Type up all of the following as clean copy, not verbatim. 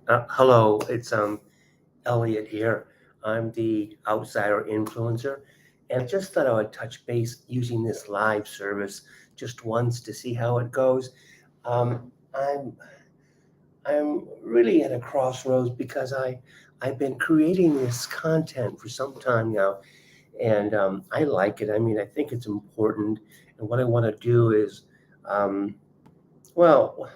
Hello, it's Elliot here. I'm the outsider influencer, and I just thought I would touch base using this live service just once to see how it goes. Um, I'm I'm really at a crossroads because I've been creating this content for some time now, and I like it. I mean, I think it's important, and what I want to do is, um, well,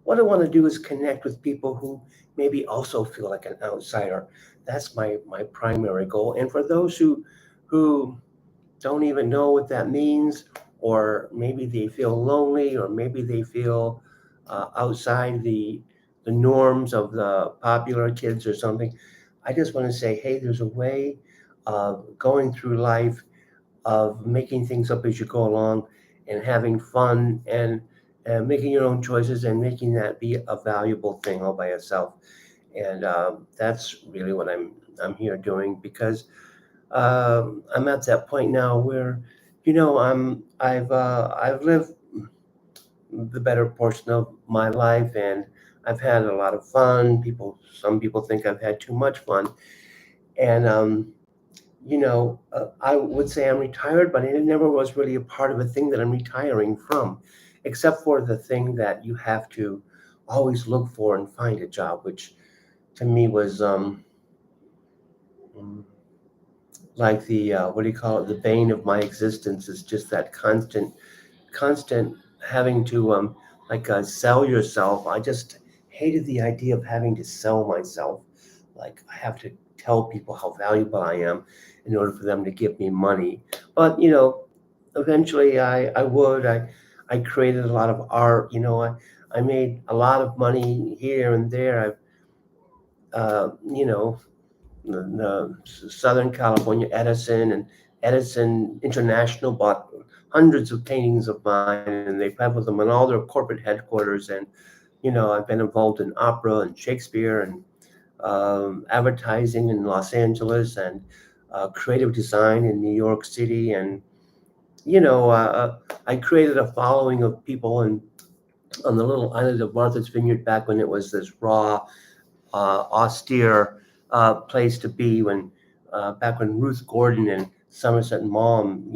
what I want to do is connect with people who maybe also feel like an outsider. That's my primary goal. And for those who don't even know what that means, or maybe they feel lonely, or maybe they feel outside the norms of the popular kids or something, I just want to say, hey, there's a way of going through life, of making things up as you go along and having fun and making your own choices and making that be a valuable thing all by itself. And that's really what I'm here doing because I'm at that point now where, I've lived the better portion of my life, and I've had a lot of fun. Some people think I've had too much fun, and I would say I'm retired, but it never was really a part of a thing that I'm retiring from, except for the thing that you have to always look for and find a job, which to me was mm, like the what do you call it? The bane of my existence is just that constant having to sell yourself. I just hated the idea of having to sell myself. Like I have to tell people how valuable I am in order for them to give me money. But eventually I would. I created a lot of art. I made a lot of money here and there. The Southern California Edison International bought hundreds of paintings of mine, and they put them in all their corporate headquarters. And I've been involved in opera and Shakespeare and advertising in Los Angeles and creative design in New York City. And I created a following of people and on the little island of Martha's Vineyard back when it was this raw, austere place to be when back when Ruth Gordon and Somerset Maugham,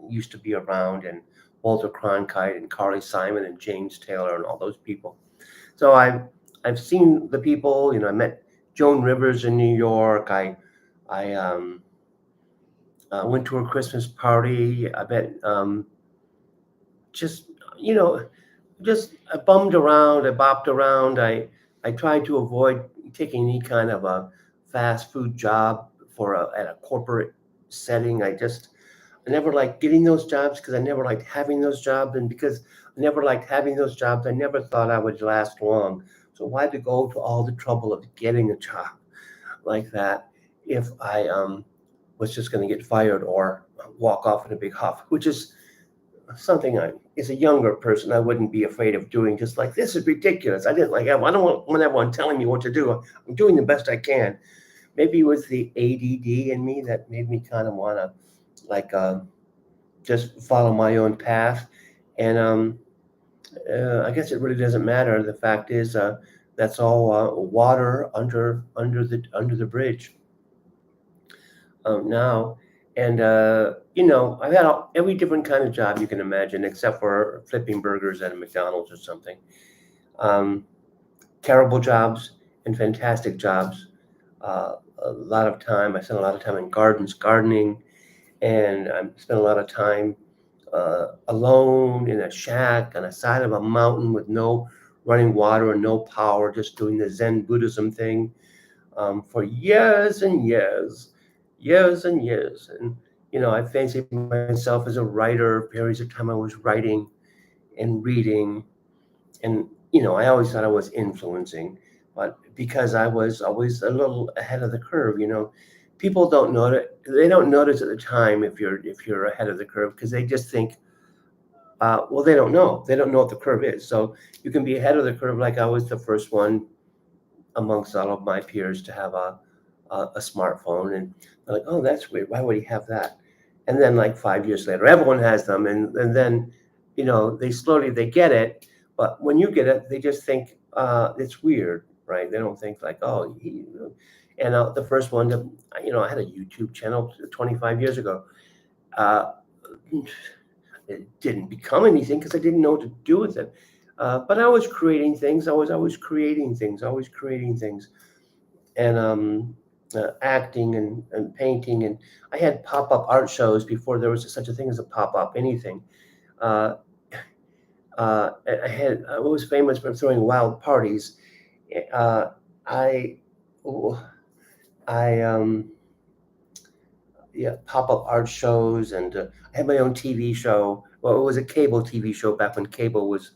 used to be around, and Walter Cronkite and Carly Simon and James Taylor and all those people. So I've seen the people. I met Joan Rivers in New York. I went to her Christmas party. I met just you know just I bummed around. I bopped around. I tried to avoid taking any kind of a fast food job at a corporate setting. I never liked getting those jobs because I never liked having those jobs, and because I never liked having those jobs, I never thought I would last long. So why to go to all the trouble of getting a job like that if I was just going to get fired or walk off in a big huff, which is something as a younger person, I wouldn't be afraid of doing. Just like, this is ridiculous. I don't want everyone telling me what to do. I'm doing the best I can. Maybe it was the ADD in me that made me kind of want to like just follow my own path. And I guess it really doesn't matter. The fact is, that's all water under the bridge now. And I've had every different kind of job you can imagine, except for flipping burgers at a McDonald's or something. Um, Terrible jobs and fantastic jobs. I spent a lot of time in gardens, gardening, and I spent a lot of time alone in a shack on the side of a mountain with no running water and no power, just doing the Zen Buddhism thing for years and years, years and years. And I fancied myself as a writer. Periods of time I was writing and reading, and I always thought I was influencing, but because I was always a little ahead of the curve. People don't notice. They don't notice at the time if you're ahead of the curve because they just think, well, they don't know. They don't know what the curve is. So you can be ahead of the curve, like I was the first one amongst all of my peers to have a smartphone, and they're like, oh, that's weird. Why would he have that? And then like 5 years later, everyone has them, and then they slowly they get it. But when you get it, they just think it's weird, right? They don't think like, oh, and the first one, I had a YouTube channel 25 years ago. Uh, it didn't become anything because I didn't know what to do with it. But I was creating things. I was creating things. Always creating things, and acting and painting. And I had pop-up art shows before there was such a thing as a pop-up anything. Uh, I was famous for throwing wild parties. Uh, I, oh, I yeah, pop-up art shows, and I had my own TV show. Well, it was a cable TV show back when cable was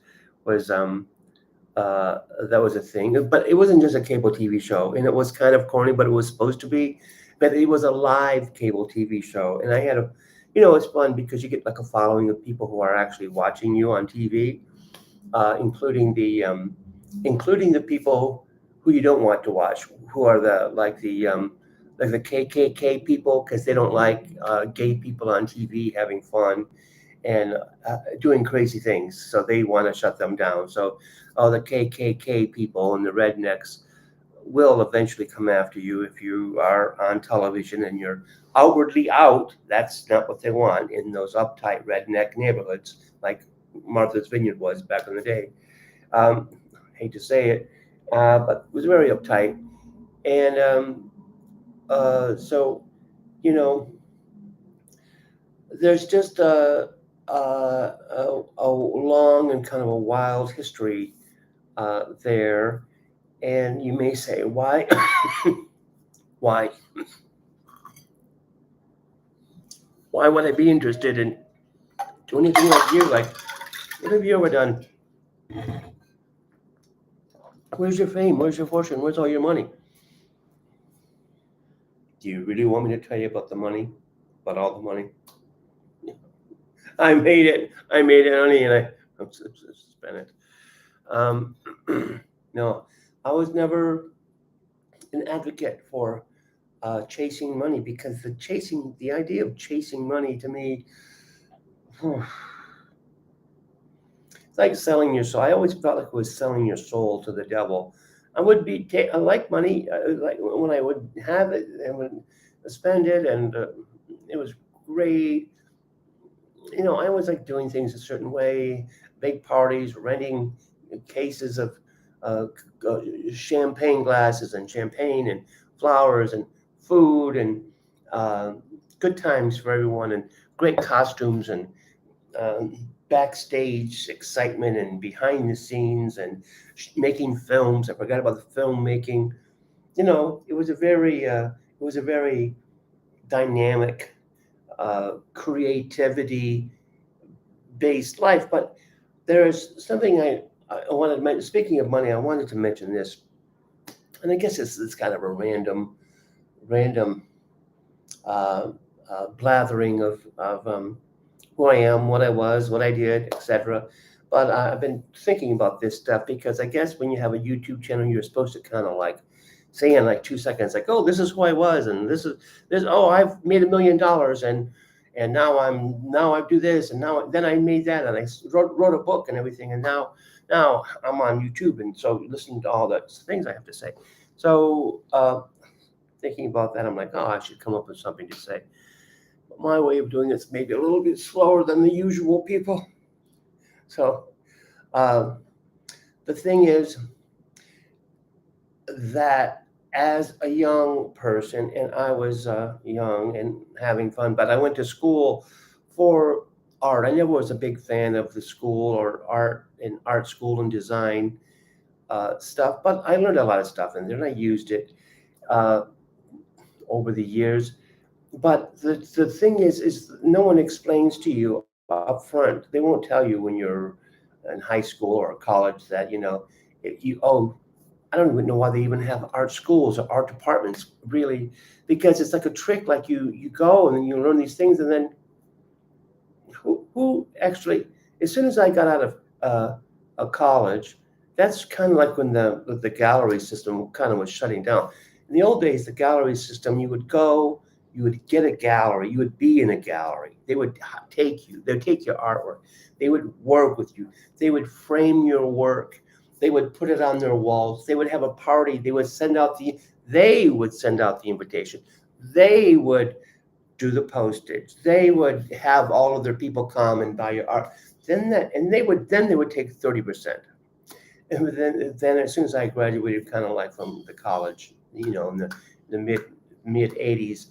uh, that was a thing. But it wasn't just a cable TV show, and it was kind of corny, but it was supposed to be. But it was a live cable TV show, and I had it's fun because you get like a following of people who are actually watching you on TV, including the people who you don't want to watch, who are the KKK people because they don't like gay people on TV having fun and doing crazy things, so they want to shut them down. So all the KKK people and the rednecks will eventually come after you if you are on television and you're outwardly out. That's not what they want in those uptight redneck neighborhoods like Martha's Vineyard was back in the day. Um, hate to say it, but it was very uptight. And so, you know, there's just a long and kind of a wild history there. And you may say, why? why? Why would I be interested in doing anything like you? Like, what have you ever done? Where's your fame? Where's your fortune? Where's all your money? Do you really want me to tell you about the money? About all the money? I made it. I made it, honey, and I spent it. Um, no, I was never an advocate for chasing money because the idea of chasing money to me, it's like selling your soul. I always felt like it was selling your soul to the devil. I like money, like when I would have it and would spend it, and it was great. I always like doing things a certain way, big parties, renting cases of uh, champagne glasses and champagne and flowers and food and uh, good times for everyone and great costumes and backstage excitement and behind the scenes and making films. I forgot about the filmmaking. It was a very dynamic, creativity based life. But there is something I wanted to mention. Speaking of money, I wanted to mention this, and I guess it's kind of a random blathering of who I am, what I was, what I did, etc. But I've been thinking about this stuff because I guess when you have a YouTube channel, you're supposed to kind of like say in like 2 seconds, like, oh, this is who I was, and this is this. Oh, I've made $1 million, and now I do this, and then I made that, and I wrote a book and everything, and now I'm on YouTube, and so listening to all the things I have to say. So thinking about that, I'm like, oh, I should come up with something to say. But my way of doing it's maybe a little bit slower than the usual people. So uh, the thing is that as a young person, and I was young and having fun, but I went to school for art. I never was a big fan of the school or art school and design stuff, but I learned a lot of stuff and then I used it uh, over the years. But the thing is no one explains to you up front. They won't tell you when you're in high school or college that I don't even know why they even have art schools or art departments, really, because it's like a trick. Like you go and then you learn these things, and then who actually? As soon as I got out of a college, that's kind of like when the gallery system kind of was shutting down. In the old days, the gallery system, you would go, you would get a gallery, you would be in a gallery. They would take you, they'd take your artwork, they would work with you, they would frame your work, They would put it on their walls. They would have a party. They would send out the invitation. They would do the postage. They would have all of their people come and buy your art. Then they would take 30%. And then as soon as I graduated, kind of like from the college, in the mid '80s,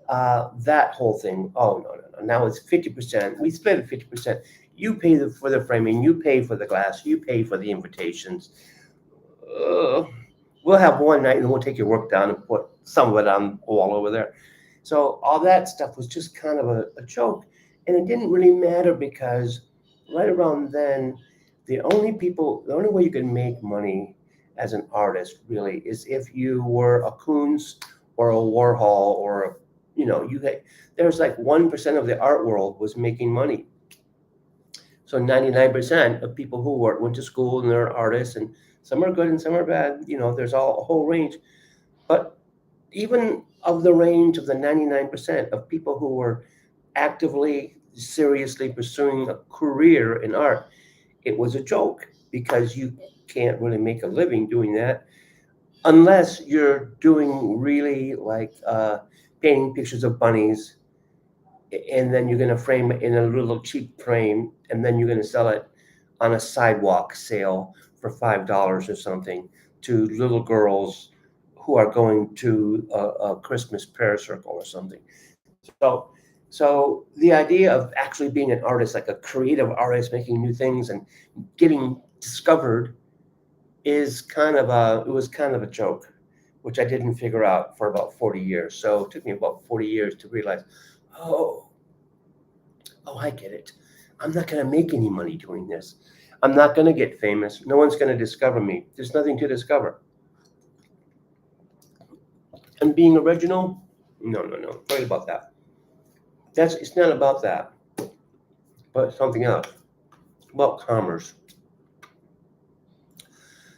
that whole thing. Oh, no, no, no! Now it's 50%. We split it 50%. You pay for the framing. You pay for the glass. You pay for the invitations. Uh, we'll have one night and we'll take your work down and put some of it on the wall over there. So all that stuff was just kind of a joke, and it didn't really matter because right around then, the only way you could make money as an artist really is if you were a Koons or a Warhol or there's like 1% of the art world was making money. So 99% of people who went to school and they're artists, and some are good and some are bad. There's a whole range. But even of the range of the 99% of people who were actively, seriously pursuing a career in art, it was a joke because you can't really make a living doing that unless you're doing really like painting pictures of bunnies, and then you're going to frame it in a little cheap frame, and then you're going to sell it on a sidewalk sale for $5 or something to little girls who are going to a Christmas prayer circle or something. So the idea of actually being an artist, like a creative artist, making new things and getting discovered, it was kind of a joke, which I didn't figure out for about 40 years. So it took me about 40 years to realize, oh, I get it. I'm not going to make any money doing this. I'm not going to get famous. No one's going to discover me. There's nothing to discover. And being original, no. Forget about that. It's not about that, but something else. About commerce.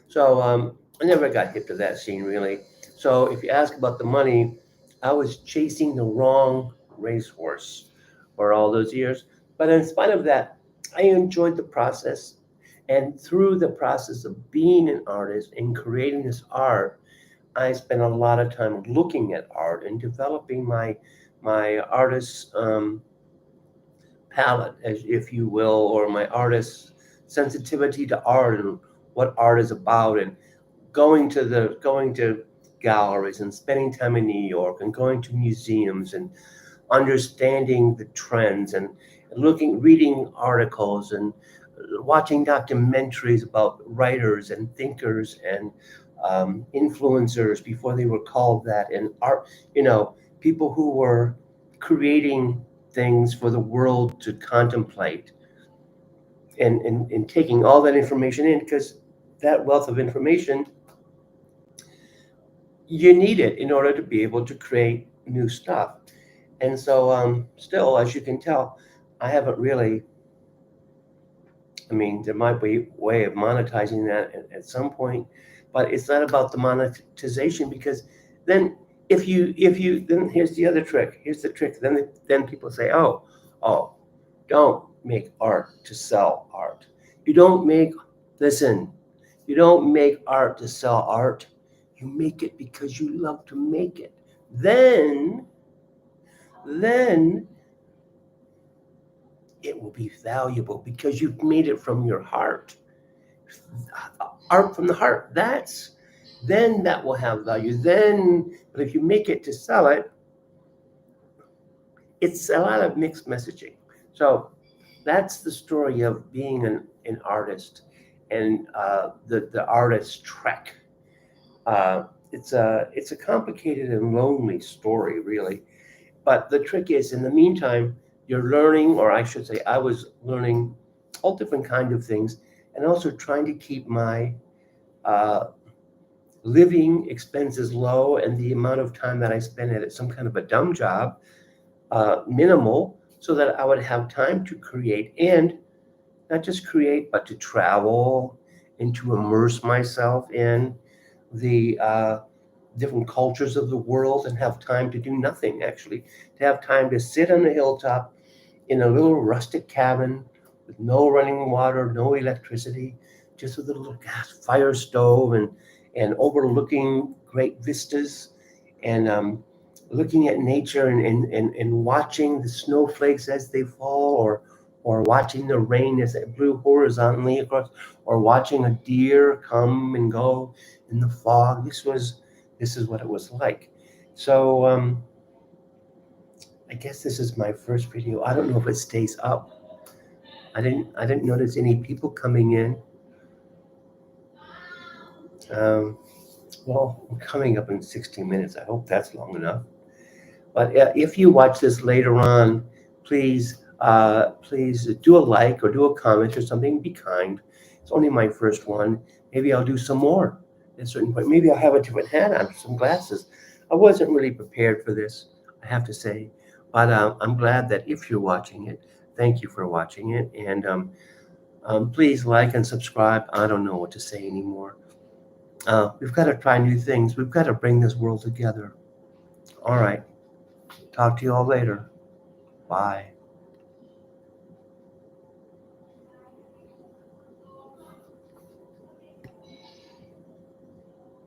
So I never got hip to that scene really. So if you ask about the money, I was chasing the wrong racehorse for all those years. But in spite of that, I enjoyed the process. And through the process of being an artist and creating this art, I spent a lot of time looking at art and developing my artist palette, as if you will, or my artist sensitivity to art and what art is about, and going to galleries and spending time in New York and going to museums and understanding the trends and reading articles and watching documentaries about writers and thinkers and influencers before they were called that, and art, people who were creating things for the world to contemplate, and taking all that information in, because that wealth of information, you need it in order to be able to create new stuff. And so still, as you can tell, I haven't really, there might be a way of monetizing that at some point, but it's not about the monetization, because then then here's the other trick. Here's the trick. Then people say, oh, don't make art to sell art. You don't make art to sell art. You make it because you love to make it. Then it will be valuable because you've made it from your heart. Art from the heart. Then that will have value. But if you make it to sell it, it's a lot of mixed messaging. So that's the story of being an artist and the artist trek. It's a complicated and lonely story, really. But the trick is, in the meantime, you're learning, or I should say, I was learning all different kinds of things, and also trying to keep my living expenses low, and the amount of time that I spent at some kind of a dumb job minimal, so that I would have time to create, and not just create, but to travel and to immerse myself in the different cultures of the world, and have time to do nothing, actually, to have time to sit on the hilltop in a little rustic cabin with no running water, no electricity, just a little gas fire stove and overlooking great vistas and looking at nature and watching the snowflakes as they fall or watching the rain as it blew horizontally across or watching a deer come and go in the fog. This is what it was like. So I guess this is my first video. I don't know if it stays up. I didn't notice any people coming in. Um, well, we're coming up in 60 minutes. I hope that's long enough. But if you watch this later on, please do a like or do a comment or something. Be kind. It's only my first one. Maybe I'll do some more at a certain point. Maybe I'll have a different hat on, some glasses. I wasn't really prepared for this, I have to say. But I'm glad that if you're watching it, thank you for watching it. And please like and subscribe. I don't know what to say anymore. We've got to try new things. We've got to bring this world together. All right. Talk to you all later. Bye.